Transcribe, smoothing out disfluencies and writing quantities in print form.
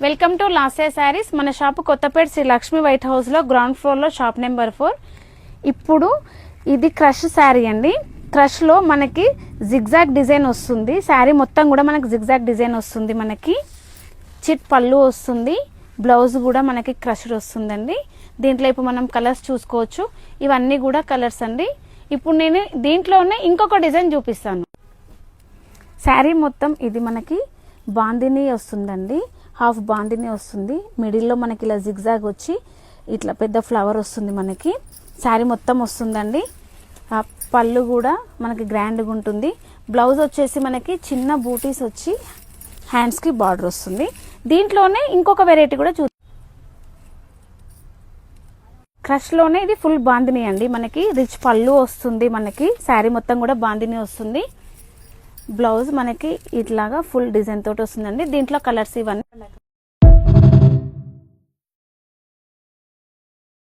Welcome to Lasya saris. మన shop Kothapet Sri Lakshmi white house లో ground floor లో షాప్ నెంబర్ 4. ఇప్పుడు ఇది క్రష్ శారీ అండి. క్రష్ లో మనకి జిగ్జాగ్ డిజైన్ వస్తుంది. శారీ మొత్తం కూడా మనకి జిగ్జాగ్ డిజైన్ వస్తుంది. మనకి చిట్ పళ్ళు వస్తుంది. బ్లౌజ్ కూడా మనకి క్రష్ వస్తుందండి. దీంట్లో ఇప్పుడు మనం కలర్స్ చూసుకోవచ్చు. ఇవన్నీ కూడా కలర్స్ అండి. ఇప్పుడు నేను దీంట్లోనే ఇంకొక డిజైన్ చూపిస్తాను. శారీ మొత్తం ఇది మనకి బాందిని వస్తుందండి. హాఫ్ బాందిని వస్తుంది. మిడిల్లో మనకి ఇలా జిగ్జాగ్ వచ్చి ఇట్లా పెద్ద ఫ్లవర్ వస్తుంది. మనకి శారీ మొత్తం వస్తుందండి. పళ్ళు కూడా మనకి గ్రాండ్గా ఉంటుంది. బ్లౌజ్ వచ్చేసి మనకి చిన్న బూటీస్ వచ్చి హ్యాండ్స్కి బార్డర్ వస్తుంది. దీంట్లోనే ఇంకొక వెరైటీ కూడా క్రష్లోనే ఇది ఫుల్ బాందిని అండి. మనకి రిచ్ పళ్ళు వస్తుంది. మనకి శారీ మొత్తం కూడా బాందిని వస్తుంది. బ్లౌజ్ మనకి ఇట్లాగా ఫుల్ డిజైన్ తోటి వస్తుందండి. దీంట్లో కలర్స్ ఇవన్నీ